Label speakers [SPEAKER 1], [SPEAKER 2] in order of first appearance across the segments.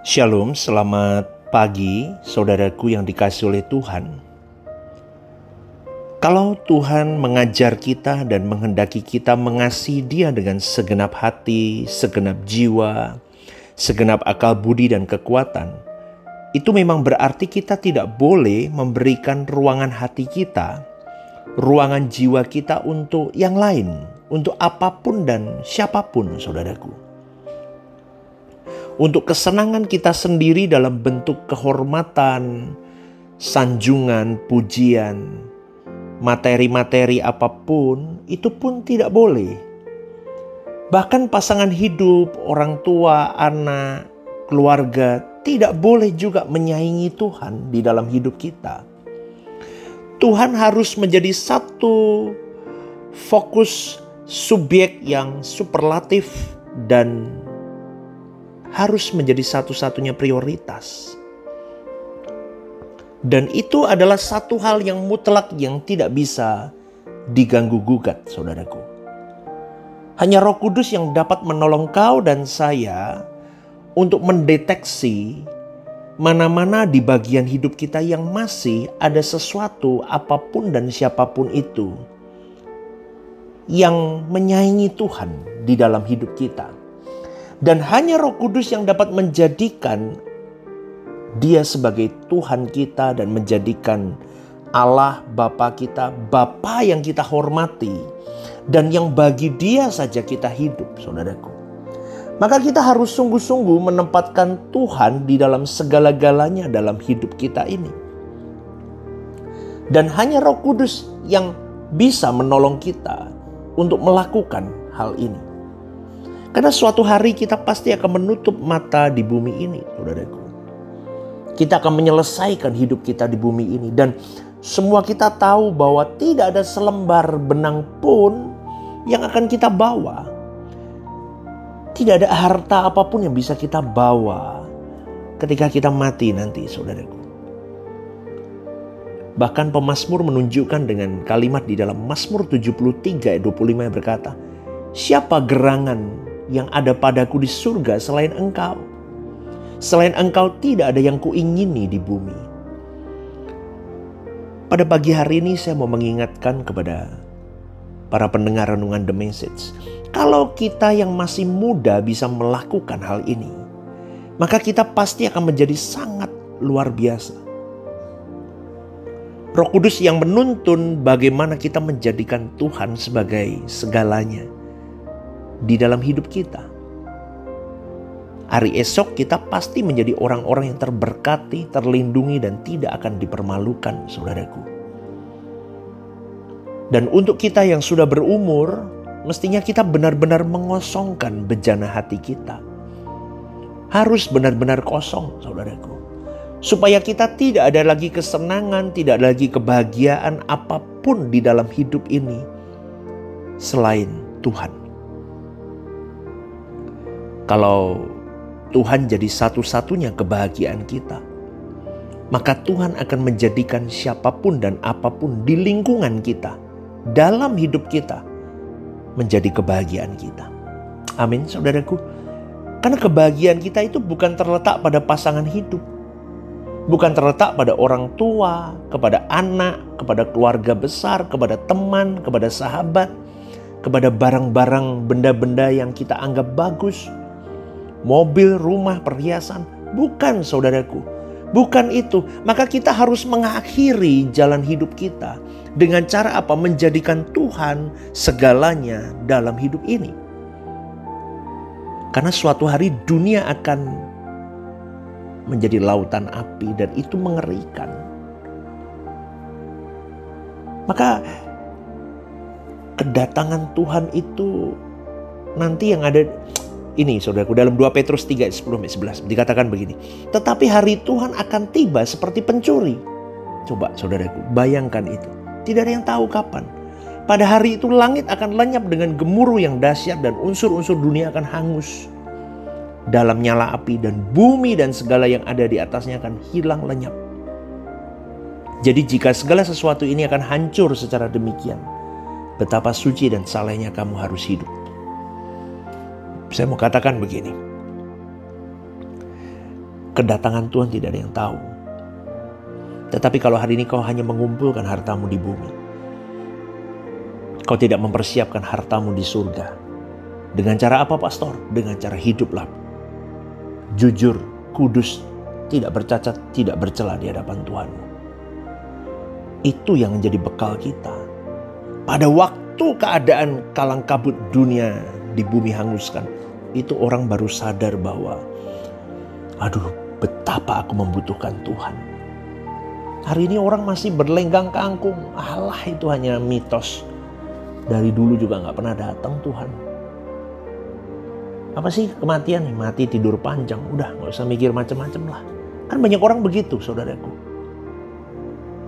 [SPEAKER 1] Shalom, selamat pagi saudaraku yang dikasihi oleh Tuhan. Kalau Tuhan mengajar kita dan menghendaki kita mengasihi Dia dengan segenap hati, segenap jiwa, segenap akal budi dan kekuatan, itu memang berarti kita tidak boleh memberikan ruangan hati kita, ruangan jiwa kita untuk yang lain, untuk apapun dan siapapun, saudaraku. Untuk kesenangan kita sendiri dalam bentuk kehormatan, sanjungan, pujian, materi-materi apapun, itu pun tidak boleh. Bahkan pasangan hidup, orang tua, anak, keluarga tidak boleh juga menyaingi Tuhan di dalam hidup kita. Tuhan harus menjadi satu fokus subjek yang superlatif dan harus menjadi satu-satunya prioritas. Dan itu adalah satu hal yang mutlak yang tidak bisa diganggu-gugat, saudaraku. Hanya Roh Kudus yang dapat menolong kau dan saya untuk mendeteksi mana-mana di bagian hidup kita yang masih ada sesuatu apapun dan siapapun itu yang menyaingi Tuhan di dalam hidup kita. Dan hanya Roh Kudus yang dapat menjadikan Dia sebagai Tuhan kita dan menjadikan Allah Bapa kita, Bapa yang kita hormati dan yang bagi Dia saja kita hidup, saudaraku. Maka kita harus sungguh-sungguh menempatkan Tuhan di dalam segala-galanya dalam hidup kita ini. Dan hanya Roh Kudus yang bisa menolong kita untuk melakukan hal ini. Karena suatu hari kita pasti akan menutup mata di bumi ini, saudaraku. Kita akan menyelesaikan hidup kita di bumi ini. Dan semua kita tahu bahwa tidak ada selembar benang pun yang akan kita bawa. Tidak ada harta apapun yang bisa kita bawa ketika kita mati nanti, saudaraku. Bahkan pemazmur menunjukkan dengan kalimat di dalam Mazmur 73 ayat 25 yang berkata, "Siapa gerangan yang ada padaku di surga selain Engkau? Selain Engkau tidak ada yang kuingini di bumi." Pada pagi hari ini saya mau mengingatkan kepada para pendengar renungan The Message. Kalau kita yang masih muda bisa melakukan hal ini, maka kita pasti akan menjadi sangat luar biasa. Roh Kudus yang menuntun bagaimana kita menjadikan Tuhan sebagai segalanya di dalam hidup kita. Hari esok kita pasti menjadi orang-orang yang terberkati, terlindungi dan tidak akan dipermalukan, saudaraku. Dan untuk kita yang sudah berumur, mestinya kita benar-benar mengosongkan bejana hati kita. Harus benar-benar kosong, saudaraku. Supaya kita tidak ada lagi kesenangan, tidak ada lagi kebahagiaan apapun di dalam hidup ini selain Tuhan. Kalau Tuhan jadi satu-satunya kebahagiaan kita, maka Tuhan akan menjadikan siapapun dan apapun di lingkungan kita, dalam hidup kita, menjadi kebahagiaan kita. Amin, saudaraku. Karena kebahagiaan kita itu bukan terletak pada pasangan hidup. Bukan terletak pada orang tua, kepada anak, kepada keluarga besar, kepada teman, kepada sahabat, kepada barang-barang, benda-benda yang kita anggap bagus. Mobil, rumah, perhiasan. Bukan, saudaraku. Bukan itu. Maka kita harus mengakhiri jalan hidup kita. Dengan cara apa? Menjadikan Tuhan segalanya dalam hidup ini. Karena suatu hari dunia akan menjadi lautan api. Dan itu mengerikan. Maka kedatangan Tuhan itu nanti yang ada... Ini saudaraku, dalam 2 Petrus 3 ayat 10-11 dikatakan begini. Tetapi hari Tuhan akan tiba seperti pencuri. Coba saudaraku, bayangkan itu. Tidak ada yang tahu kapan. Pada hari itu langit akan lenyap dengan gemuruh yang dahsyat dan unsur-unsur dunia akan hangus dalam nyala api, dan bumi dan segala yang ada di atasnya akan hilang lenyap. Jadi jika segala sesuatu ini akan hancur secara demikian, betapa suci dan salehnya kamu harus hidup. Saya mau katakan begini. Kedatangan Tuhan tidak ada yang tahu. Tetapi kalau hari ini kau hanya mengumpulkan hartamu di bumi, kau tidak mempersiapkan hartamu di surga. Dengan cara apa, pastor? Dengan cara hiduplah jujur, kudus, tidak bercacat, tidak bercela di hadapan Tuhanmu. Itu yang menjadi bekal kita. Pada waktu keadaan kalang kabut dunia di bumi hanguskan, itu orang baru sadar bahwa, aduh, betapa aku membutuhkan Tuhan. Hari ini orang masih berlenggang kangkung. Allah, itu hanya mitos. Dari dulu juga gak pernah datang Tuhan. Apa sih kematian? Mati tidur panjang. Udah gak usah mikir macam-macam lah. Kan banyak orang begitu, saudaraku.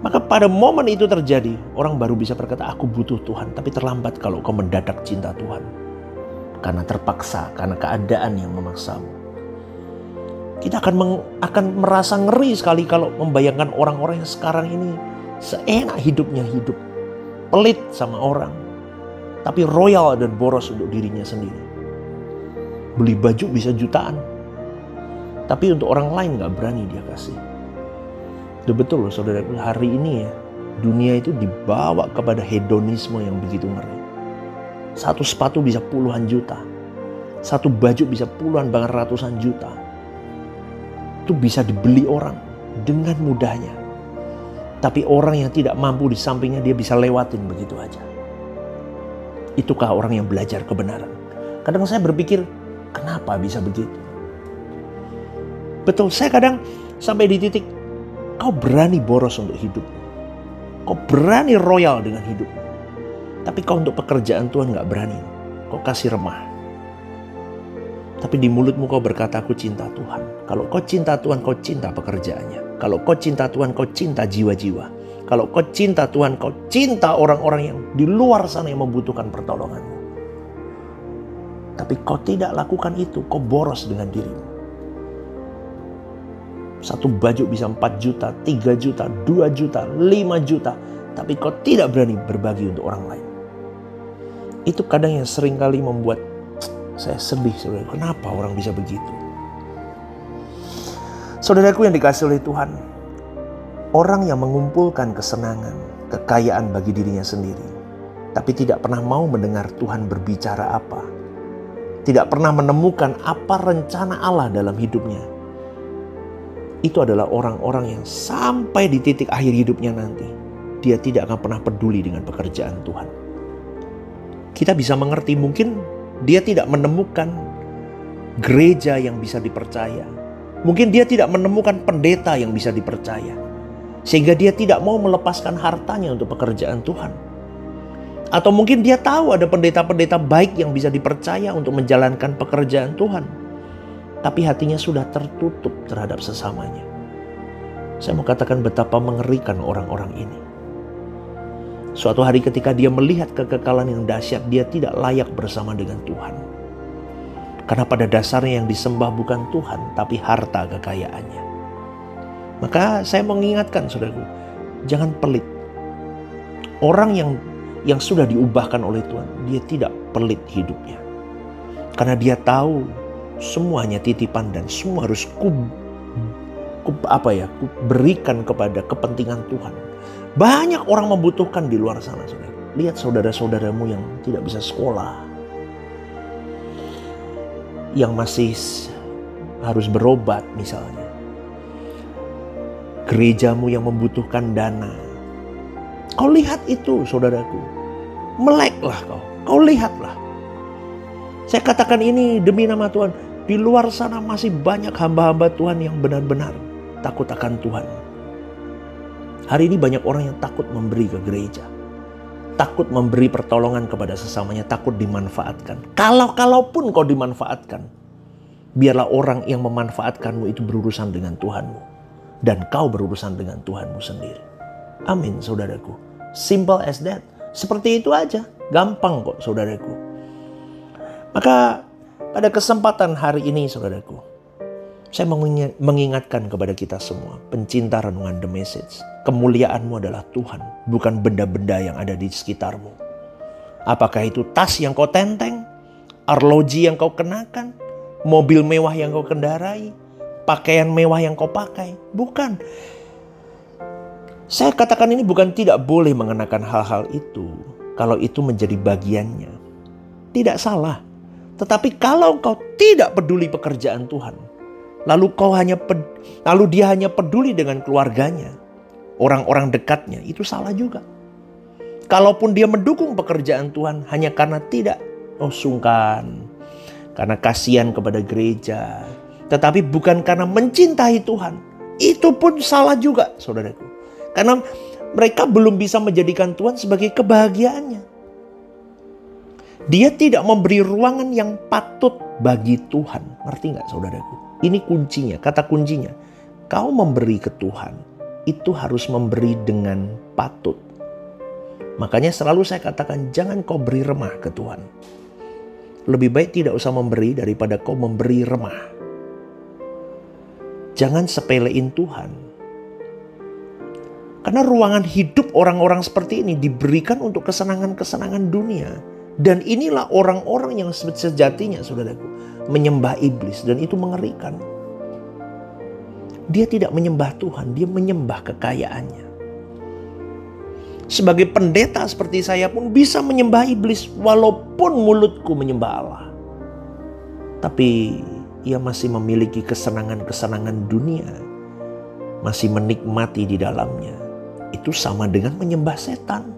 [SPEAKER 1] Maka pada momen itu terjadi, orang baru bisa berkata, aku butuh Tuhan. Tapi terlambat kalau kau mendadak cinta Tuhan. Karena terpaksa, karena keadaan yang memaksamu. Kita akan merasa ngeri sekali kalau membayangkan orang-orang yang sekarang ini seenak hidupnya hidup. Pelit sama orang. Tapi royal dan boros untuk dirinya sendiri. Beli baju bisa jutaan. Tapi untuk orang lain gak berani dia kasih. Itu betul loh saudara, hari ini ya, dunia itu dibawa kepada hedonisme yang begitu ngeri. Satu sepatu bisa puluhan juta. Satu baju bisa puluhan bahkan ratusan juta. Itu bisa dibeli orang dengan mudahnya. Tapi orang yang tidak mampu di sampingnya dia bisa lewatin begitu aja. Itukah orang yang belajar kebenaran? Kadang saya berpikir, kenapa bisa begitu? Betul, saya kadang sampai di titik, kau berani boros untuk hidup. Kau berani royal dengan hidup. Tapi kau untuk pekerjaan Tuhan gak berani. Kau kasih remah. Tapi di mulutmu kau berkata, aku cinta Tuhan. Kalau kau cinta Tuhan, kau cinta pekerjaannya. Kalau kau cinta Tuhan, kau cinta jiwa-jiwa. Kalau kau cinta Tuhan, kau cinta orang-orang yang di luar sana yang membutuhkan pertolonganmu. Tapi kau tidak lakukan itu, kau boros dengan dirimu. Satu baju bisa 4 juta, 3 juta, 2 juta, 5 juta. Tapi kau tidak berani berbagi untuk orang lain. Itu kadang yang seringkali membuat saya sedih, saudara. Kenapa orang bisa begitu? Saudaraku yang dikasihi oleh Tuhan, orang yang mengumpulkan kesenangan, kekayaan bagi dirinya sendiri, tapi tidak pernah mau mendengar Tuhan berbicara apa, tidak pernah menemukan apa rencana Allah dalam hidupnya, itu adalah orang-orang yang sampai di titik akhir hidupnya nanti, dia tidak akan pernah peduli dengan pekerjaan Tuhan. Kita bisa mengerti, mungkin dia tidak menemukan gereja yang bisa dipercaya. Mungkin dia tidak menemukan pendeta yang bisa dipercaya. Sehingga dia tidak mau melepaskan hartanya untuk pekerjaan Tuhan. Atau mungkin dia tahu ada pendeta-pendeta baik yang bisa dipercaya untuk menjalankan pekerjaan Tuhan. Tapi hatinya sudah tertutup terhadap sesamanya. Saya mau katakan betapa mengerikan orang-orang ini. Suatu hari ketika dia melihat kekekalan yang dahsyat, dia tidak layak bersama dengan Tuhan. Karena pada dasarnya yang disembah bukan Tuhan, tapi harta kekayaannya. Maka saya mengingatkan saudaraku, jangan pelit. Orang yang sudah diubahkan oleh Tuhan, dia tidak pelit hidupnya. Karena dia tahu semuanya titipan dan semua harus berikan kepada kepentingan Tuhan. Banyak orang membutuhkan di luar sana, saudara. Lihat saudara-saudaramu yang tidak bisa sekolah, yang masih harus berobat misalnya. Gerejamu yang membutuhkan dana. Kau lihat itu, saudaraku. Meleklah kau lihatlah. Saya katakan ini demi nama Tuhan. Di luar sana masih banyak hamba-hamba Tuhan yang benar-benar takut akan Tuhan. Hari ini banyak orang yang takut memberi ke gereja. Takut memberi pertolongan kepada sesamanya. Takut dimanfaatkan. Kalaupun kau dimanfaatkan, biarlah orang yang memanfaatkanmu itu berurusan dengan Tuhanmu. Dan kau berurusan dengan Tuhanmu sendiri. Amin, saudaraku. Simple as that. Seperti itu aja. Gampang kok, saudaraku. Maka pada kesempatan hari ini, saudaraku, saya mengingatkan kepada kita semua, pencinta renungan The Message, kemuliaanmu adalah Tuhan, bukan benda-benda yang ada di sekitarmu. Apakah itu tas yang kau tenteng, arloji yang kau kenakan, mobil mewah yang kau kendarai, pakaian mewah yang kau pakai. Bukan. Saya katakan ini bukan tidak boleh mengenakan hal-hal itu, kalau itu menjadi bagiannya. Tidak salah. Tetapi kalau kau tidak peduli pekerjaan Tuhan, lalu dia hanya peduli dengan keluarganya, orang-orang dekatnya, itu salah juga. Kalaupun dia mendukung pekerjaan Tuhan hanya karena sungkan, karena kasihan kepada gereja, tetapi bukan karena mencintai Tuhan, itu pun salah juga, saudaraku. Karena mereka belum bisa menjadikan Tuhan sebagai kebahagiaannya. Dia tidak memberi ruangan yang patut bagi Tuhan. Ngerti gak, saudaraku? Ini kuncinya, kata kuncinya. Kau memberi ke Tuhan, itu harus memberi dengan patut. Makanya selalu saya katakan, jangan kau beri remah ke Tuhan. Lebih baik tidak usah memberi daripada kau memberi remah. Jangan sepelein Tuhan. Karena ruangan hidup orang-orang seperti ini diberikan untuk kesenangan-kesenangan dunia. Dan inilah orang-orang yang sejatinya, saudaraku, menyembah iblis. Dan itu mengerikan. Dia tidak menyembah Tuhan, dia menyembah kekayaannya. Sebagai pendeta seperti saya pun bisa menyembah iblis walaupun mulutku menyembah Allah. Tapi ia masih memiliki kesenangan-kesenangan dunia. Masih menikmati di dalamnya. Itu sama dengan menyembah setan.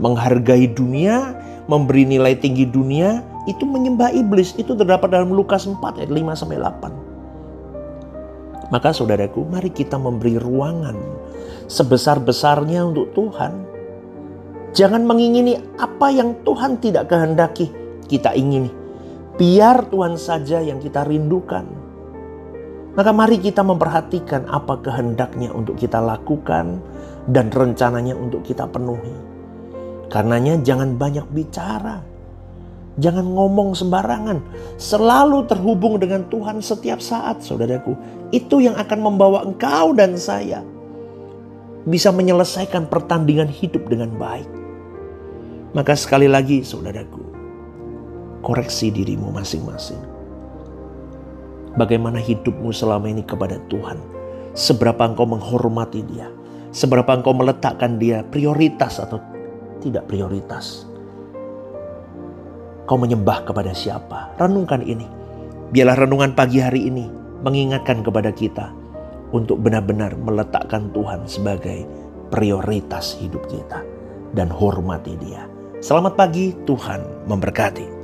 [SPEAKER 1] Menghargai dunia, memberi nilai tinggi dunia, itu menyembah iblis. Itu terdapat dalam Lukas 4 ayat 5-8. Maka saudaraku, mari kita memberi ruangan sebesar-besarnya untuk Tuhan. Jangan mengingini apa yang Tuhan tidak kehendaki kita ingini. Biar Tuhan saja yang kita rindukan. Maka mari kita memperhatikan apa kehendaknya untuk kita lakukan dan rencananya untuk kita penuhi. Karenanya jangan banyak bicara. Jangan ngomong sembarangan. Selalu terhubung dengan Tuhan setiap saat, saudaraku. Itu yang akan membawa engkau dan saya bisa menyelesaikan pertandingan hidup dengan baik. Maka sekali lagi, saudaraku, koreksi dirimu masing-masing. Bagaimana hidupmu selama ini kepada Tuhan? Seberapa engkau menghormati Dia? Seberapa engkau meletakkan Dia prioritas atau tidak prioritas? Kau menyembah kepada siapa? Renungkan ini. Biarlah renungan pagi hari ini mengingatkan kepada kita untuk benar-benar meletakkan Tuhan sebagai prioritas hidup kita dan hormati Dia. Selamat pagi, Tuhan memberkati.